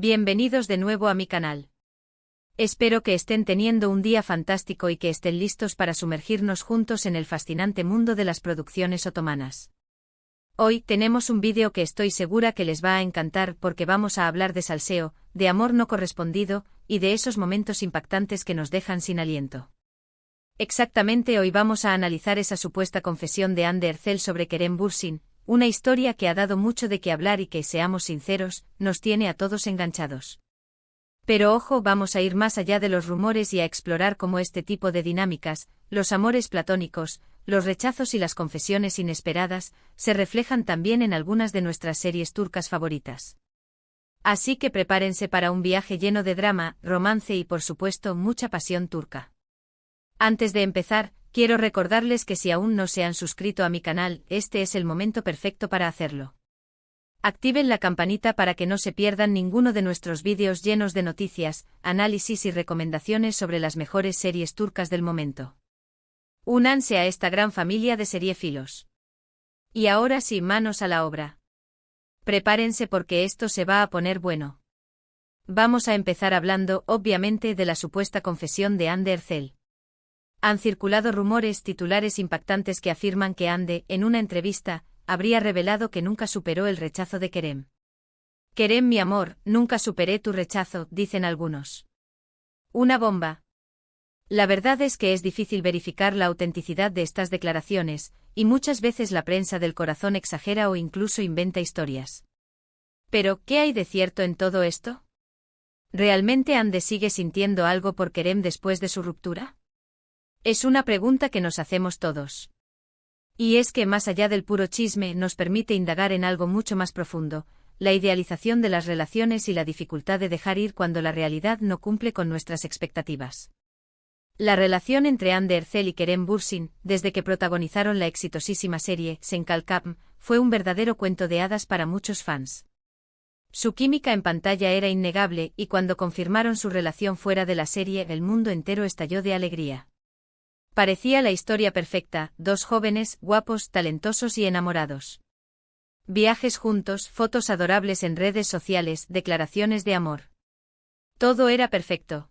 Bienvenidos de nuevo a mi canal. Espero que estén teniendo un día fantástico y que estén listos para sumergirnos juntos en el fascinante mundo de las producciones otomanas. Hoy tenemos un vídeo que estoy segura que les va a encantar porque vamos a hablar de salseo, de amor no correspondido, y de esos momentos impactantes que nos dejan sin aliento. Exactamente, hoy vamos a analizar esa supuesta confesión de Hande Erçel sobre Kerem Bürsin, una historia que ha dado mucho de qué hablar y que, seamos sinceros, nos tiene a todos enganchados. Pero ojo, vamos a ir más allá de los rumores y a explorar cómo este tipo de dinámicas, los amores platónicos, los rechazos y las confesiones inesperadas, se reflejan también en algunas de nuestras series turcas favoritas. Así que prepárense para un viaje lleno de drama, romance y por supuesto mucha pasión turca. Antes de empezar, quiero recordarles que si aún no se han suscrito a mi canal, este es el momento perfecto para hacerlo. Activen la campanita para que no se pierdan ninguno de nuestros vídeos llenos de noticias, análisis y recomendaciones sobre las mejores series turcas del momento. Únanse a esta gran familia de seriéfilos. Y ahora sí, manos a la obra. Prepárense porque esto se va a poner bueno. Vamos a empezar hablando, obviamente, de la supuesta confesión de Hande Erçel. Han circulado rumores, titulares impactantes que afirman que Hande, en una entrevista, habría revelado que nunca superó el rechazo de Kerem. Kerem, mi amor, nunca superé tu rechazo, dicen algunos. Una bomba. La verdad es que es difícil verificar la autenticidad de estas declaraciones, y muchas veces la prensa del corazón exagera o incluso inventa historias. Pero, ¿qué hay de cierto en todo esto? ¿Realmente Hande sigue sintiendo algo por Kerem después de su ruptura? Es una pregunta que nos hacemos todos. Y es que más allá del puro chisme nos permite indagar en algo mucho más profundo, la idealización de las relaciones y la dificultad de dejar ir cuando la realidad no cumple con nuestras expectativas. La relación entre Hande Erçel y Kerem Bürsin, desde que protagonizaron la exitosísima serie Sen Kalkam, fue un verdadero cuento de hadas para muchos fans. Su química en pantalla era innegable y cuando confirmaron su relación fuera de la serie, el mundo entero estalló de alegría. Parecía la historia perfecta, dos jóvenes, guapos, talentosos y enamorados. Viajes juntos, fotos adorables en redes sociales, declaraciones de amor. Todo era perfecto.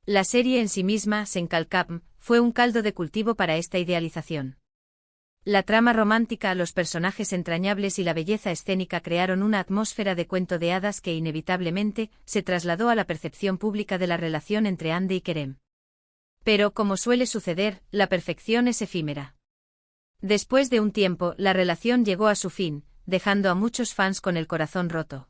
La serie en sí misma, Sen Kalkam, fue un caldo de cultivo para esta idealización. La trama romántica, los personajes entrañables y la belleza escénica crearon una atmósfera de cuento de hadas que inevitablemente se trasladó a la percepción pública de la relación entre Hande y Kerem. Pero, como suele suceder, la perfección es efímera. Después de un tiempo, la relación llegó a su fin, dejando a muchos fans con el corazón roto.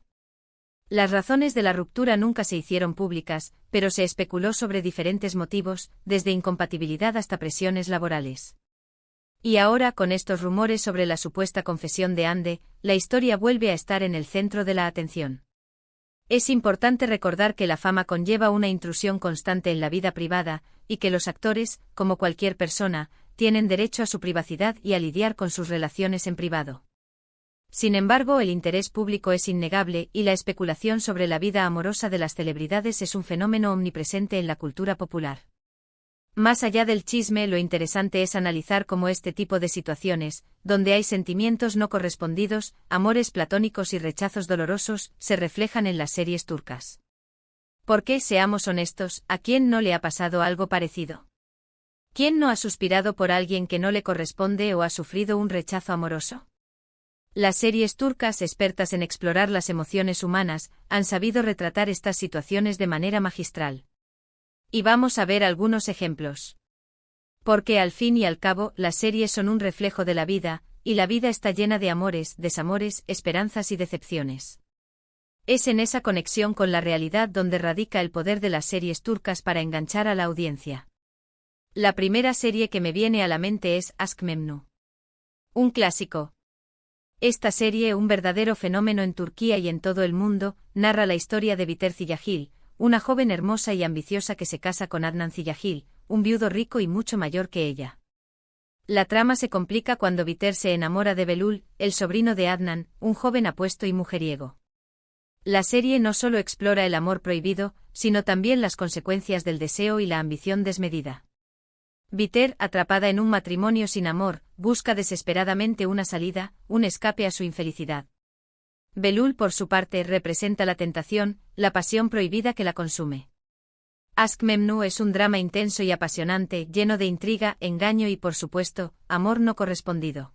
Las razones de la ruptura nunca se hicieron públicas, pero se especuló sobre diferentes motivos, desde incompatibilidad hasta presiones laborales. Y ahora, con estos rumores sobre la supuesta confesión de Hande, la historia vuelve a estar en el centro de la atención. Es importante recordar que la fama conlleva una intrusión constante en la vida privada, y que los actores, como cualquier persona, tienen derecho a su privacidad y a lidiar con sus relaciones en privado. Sin embargo, el interés público es innegable y la especulación sobre la vida amorosa de las celebridades es un fenómeno omnipresente en la cultura popular. Más allá del chisme, lo interesante es analizar cómo este tipo de situaciones, donde hay sentimientos no correspondidos, amores platónicos y rechazos dolorosos, se reflejan en las series turcas. Porque, seamos honestos, ¿a quién no le ha pasado algo parecido? ¿Quién no ha suspirado por alguien que no le corresponde o ha sufrido un rechazo amoroso? Las series turcas, expertas en explorar las emociones humanas, han sabido retratar estas situaciones de manera magistral. Y vamos a ver algunos ejemplos. Porque al fin y al cabo, las series son un reflejo de la vida, y la vida está llena de amores, desamores, esperanzas y decepciones. Es en esa conexión con la realidad donde radica el poder de las series turcas para enganchar a la audiencia. La primera serie que me viene a la mente es Aşk Memnu. Un clásico. Esta serie, un verdadero fenómeno en Turquía y en todo el mundo, narra la historia de Biter Ziyagil, una joven hermosa y ambiciosa que se casa con Adnan Ziyagil, un viudo rico y mucho mayor que ella. La trama se complica cuando Biter se enamora de Belul, el sobrino de Adnan, un joven apuesto y mujeriego. La serie no solo explora el amor prohibido, sino también las consecuencias del deseo y la ambición desmedida. Biter, atrapada en un matrimonio sin amor, busca desesperadamente una salida, un escape a su infelicidad. Belul, por su parte, representa la tentación, la pasión prohibida que la consume. Aşk Memnu es un drama intenso y apasionante, lleno de intriga, engaño y, por supuesto, amor no correspondido.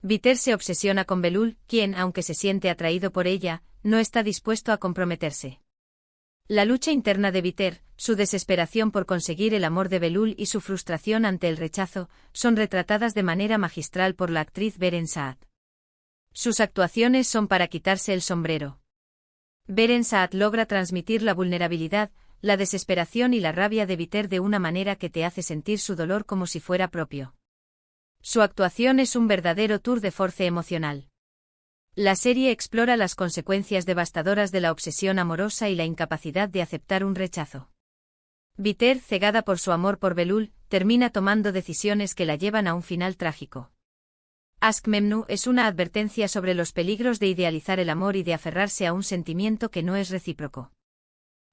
Biter se obsesiona con Belul, quien, aunque se siente atraído por ella, no está dispuesto a comprometerse. La lucha interna de Biter, su desesperación por conseguir el amor de Belul y su frustración ante el rechazo, son retratadas de manera magistral por la actriz Beren Saat. Sus actuaciones son para quitarse el sombrero. Beren Saat logra transmitir la vulnerabilidad, la desesperación y la rabia de Biter de una manera que te hace sentir su dolor como si fuera propio. Su actuación es un verdadero tour de force emocional. La serie explora las consecuencias devastadoras de la obsesión amorosa y la incapacidad de aceptar un rechazo. Biter, cegada por su amor por Belul, termina tomando decisiones que la llevan a un final trágico. Aşk Memnu es una advertencia sobre los peligros de idealizar el amor y de aferrarse a un sentimiento que no es recíproco.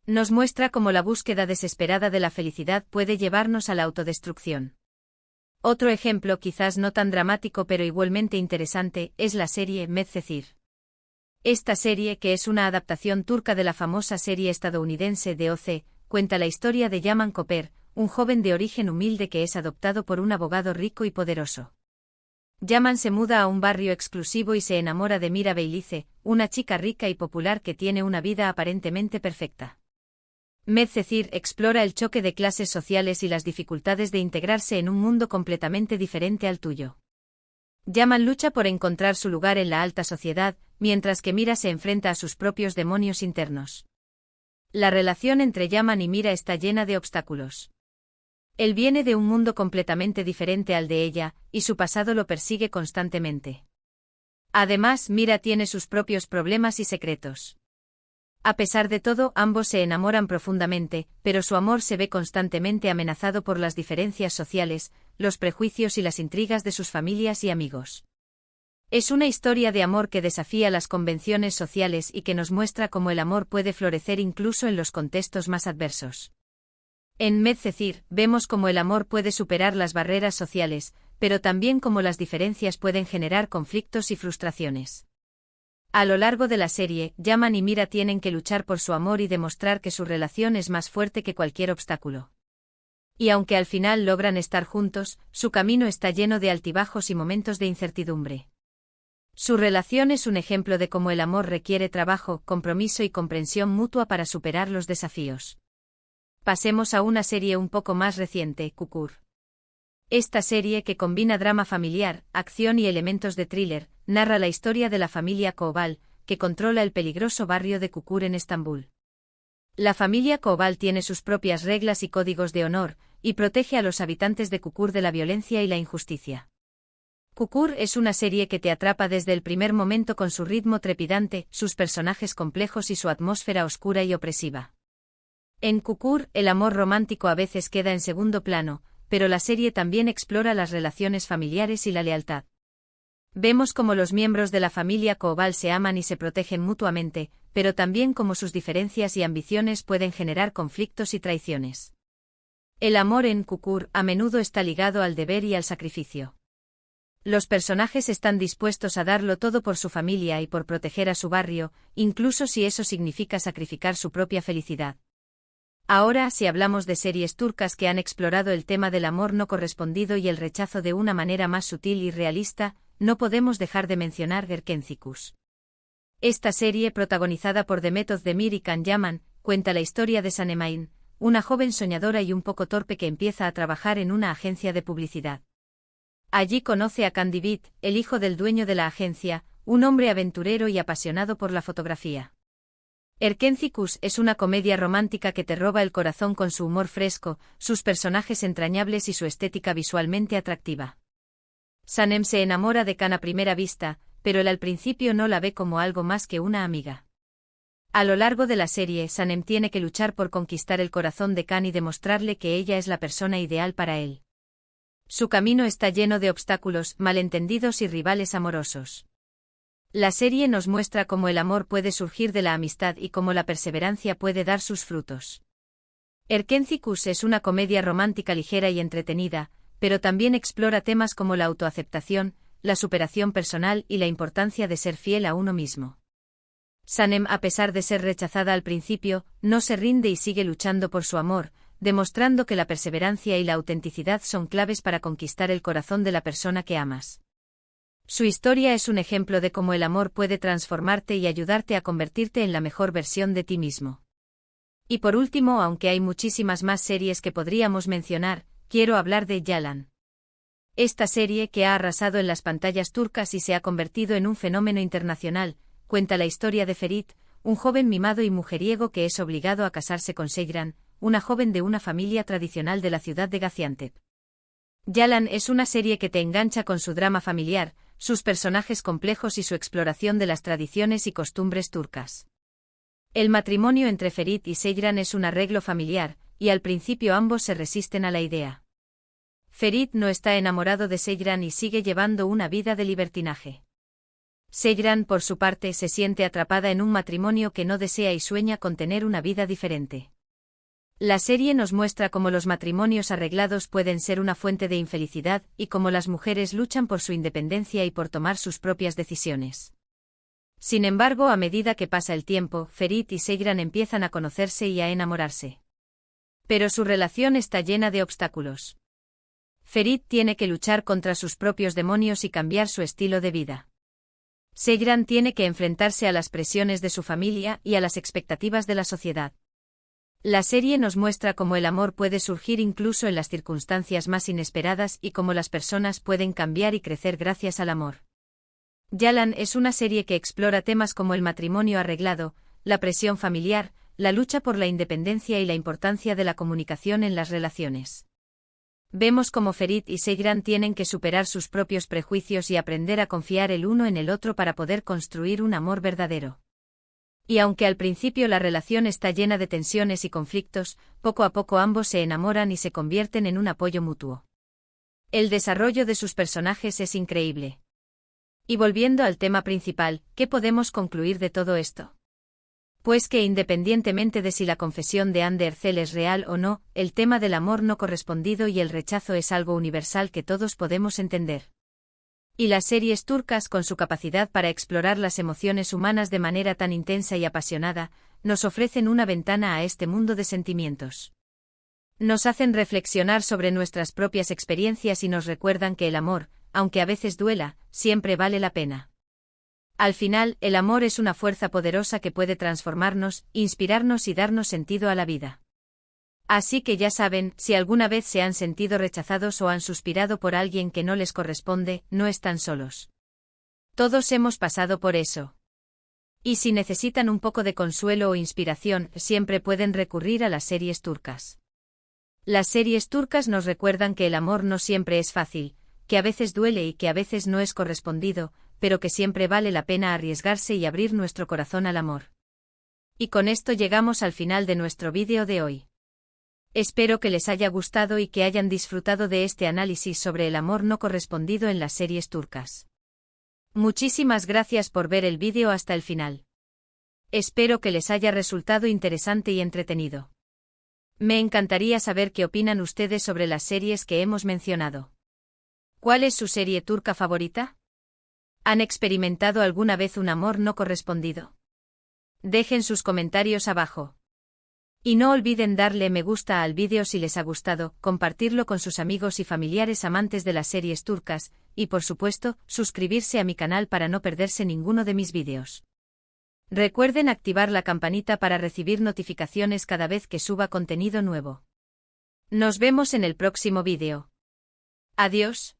Nos muestra cómo la búsqueda desesperada de la felicidad puede llevarnos a la autodestrucción. Otro ejemplo, quizás no tan dramático pero igualmente interesante, es la serie Medcezir. Esta serie, que es una adaptación turca de la famosa serie estadounidense de OC, cuenta la historia de Yaman Koper, un joven de origen humilde que es adoptado por un abogado rico y poderoso. Yaman se muda a un barrio exclusivo y se enamora de Mira Beylice, una chica rica y popular que tiene una vida aparentemente perfecta. Medcezir explora el choque de clases sociales y las dificultades de integrarse en un mundo completamente diferente al tuyo. Yaman lucha por encontrar su lugar en la alta sociedad, mientras que Mira se enfrenta a sus propios demonios internos. La relación entre Yaman y Mira está llena de obstáculos. Él viene de un mundo completamente diferente al de ella, y su pasado lo persigue constantemente. Además, Mira tiene sus propios problemas y secretos. A pesar de todo, ambos se enamoran profundamente, pero su amor se ve constantemente amenazado por las diferencias sociales, los prejuicios y las intrigas de sus familias y amigos. Es una historia de amor que desafía las convenciones sociales y que nos muestra cómo el amor puede florecer incluso en los contextos más adversos. En Medcezir, vemos cómo el amor puede superar las barreras sociales, pero también cómo las diferencias pueden generar conflictos y frustraciones. A lo largo de la serie, Yaman y Mira tienen que luchar por su amor y demostrar que su relación es más fuerte que cualquier obstáculo. Y aunque al final logran estar juntos, su camino está lleno de altibajos y momentos de incertidumbre. Su relación es un ejemplo de cómo el amor requiere trabajo, compromiso y comprensión mutua para superar los desafíos. Pasemos a una serie un poco más reciente, Kukur. Esta serie, que combina drama familiar, acción y elementos de thriller, narra la historia de la familia Koval, que controla el peligroso barrio de Kukur en Estambul. La familia Koval tiene sus propias reglas y códigos de honor, y protege a los habitantes de Kukur de la violencia y la injusticia. Kukur es una serie que te atrapa desde el primer momento con su ritmo trepidante, sus personajes complejos y su atmósfera oscura y opresiva. En Kukur, el amor romántico a veces queda en segundo plano, pero la serie también explora las relaciones familiares y la lealtad. Vemos cómo los miembros de la familia Koval se aman y se protegen mutuamente, pero también cómo sus diferencias y ambiciones pueden generar conflictos y traiciones. El amor en Kukur a menudo está ligado al deber y al sacrificio. Los personajes están dispuestos a darlo todo por su familia y por proteger a su barrio, incluso si eso significa sacrificar su propia felicidad. Ahora, si hablamos de series turcas que han explorado el tema del amor no correspondido y el rechazo de una manera más sutil y realista, no podemos dejar de mencionar Gerkencikus. Esta serie, protagonizada por Demet Özdemir y Can Yaman, cuenta la historia de Sanem, una joven soñadora y un poco torpe que empieza a trabajar en una agencia de publicidad. Allí conoce a Can Divit, el hijo del dueño de la agencia, un hombre aventurero y apasionado por la fotografía. Erkencikus es una comedia romántica que te roba el corazón con su humor fresco, sus personajes entrañables y su estética visualmente atractiva. Sanem se enamora de Can a primera vista, pero él al principio no la ve como algo más que una amiga. A lo largo de la serie, Sanem tiene que luchar por conquistar el corazón de Can y demostrarle que ella es la persona ideal para él. Su camino está lleno de obstáculos, malentendidos y rivales amorosos. La serie nos muestra cómo el amor puede surgir de la amistad y cómo la perseverancia puede dar sus frutos. Erkencikus es una comedia romántica ligera y entretenida, pero también explora temas como la autoaceptación, la superación personal y la importancia de ser fiel a uno mismo. Sanem, a pesar de ser rechazada al principio, no se rinde y sigue luchando por su amor, demostrando que la perseverancia y la autenticidad son claves para conquistar el corazón de la persona que amas. Su historia es un ejemplo de cómo el amor puede transformarte y ayudarte a convertirte en la mejor versión de ti mismo. Y por último, aunque hay muchísimas más series que podríamos mencionar, quiero hablar de Yalan. Esta serie, que ha arrasado en las pantallas turcas y se ha convertido en un fenómeno internacional, cuenta la historia de Ferit, un joven mimado y mujeriego que es obligado a casarse con Seyran, una joven de una familia tradicional de la ciudad de Gaziantep. Yalan es una serie que te engancha con su drama familiar, sus personajes complejos y su exploración de las tradiciones y costumbres turcas. El matrimonio entre Ferit y Seyran es un arreglo familiar, y al principio ambos se resisten a la idea. Ferit no está enamorado de Seyran y sigue llevando una vida de libertinaje. Seyran, por su parte, se siente atrapada en un matrimonio que no desea y sueña con tener una vida diferente. La serie nos muestra cómo los matrimonios arreglados pueden ser una fuente de infelicidad y cómo las mujeres luchan por su independencia y por tomar sus propias decisiones. Sin embargo, a medida que pasa el tiempo, Ferit y Seyran empiezan a conocerse y a enamorarse. Pero su relación está llena de obstáculos. Ferit tiene que luchar contra sus propios demonios y cambiar su estilo de vida. Seyran tiene que enfrentarse a las presiones de su familia y a las expectativas de la sociedad. La serie nos muestra cómo el amor puede surgir incluso en las circunstancias más inesperadas y cómo las personas pueden cambiar y crecer gracias al amor. Yalan es una serie que explora temas como el matrimonio arreglado, la presión familiar, la lucha por la independencia y la importancia de la comunicación en las relaciones. Vemos cómo Ferit y Seyran tienen que superar sus propios prejuicios y aprender a confiar el uno en el otro para poder construir un amor verdadero. Y aunque al principio la relación está llena de tensiones y conflictos, poco a poco ambos se enamoran y se convierten en un apoyo mutuo. El desarrollo de sus personajes es increíble. Y volviendo al tema principal, ¿qué podemos concluir de todo esto? Pues que independientemente de si la confesión de Hande Erçel es real o no, el tema del amor no correspondido y el rechazo es algo universal que todos podemos entender. Y las series turcas, con su capacidad para explorar las emociones humanas de manera tan intensa y apasionada, nos ofrecen una ventana a este mundo de sentimientos. Nos hacen reflexionar sobre nuestras propias experiencias y nos recuerdan que el amor, aunque a veces duela, siempre vale la pena. Al final, el amor es una fuerza poderosa que puede transformarnos, inspirarnos y darnos sentido a la vida. Así que ya saben, si alguna vez se han sentido rechazados o han suspirado por alguien que no les corresponde, no están solos. Todos hemos pasado por eso. Y si necesitan un poco de consuelo o inspiración, siempre pueden recurrir a las series turcas. Las series turcas nos recuerdan que el amor no siempre es fácil, que a veces duele y que a veces no es correspondido, pero que siempre vale la pena arriesgarse y abrir nuestro corazón al amor. Y con esto llegamos al final de nuestro vídeo de hoy. Espero que les haya gustado y que hayan disfrutado de este análisis sobre el amor no correspondido en las series turcas. Muchísimas gracias por ver el vídeo hasta el final. Espero que les haya resultado interesante y entretenido. Me encantaría saber qué opinan ustedes sobre las series que hemos mencionado. ¿Cuál es su serie turca favorita? ¿Han experimentado alguna vez un amor no correspondido? Dejen sus comentarios abajo. Y no olviden darle me gusta al vídeo si les ha gustado, compartirlo con sus amigos y familiares amantes de las series turcas, y por supuesto, suscribirse a mi canal para no perderse ninguno de mis vídeos. Recuerden activar la campanita para recibir notificaciones cada vez que suba contenido nuevo. Nos vemos en el próximo vídeo. Adiós.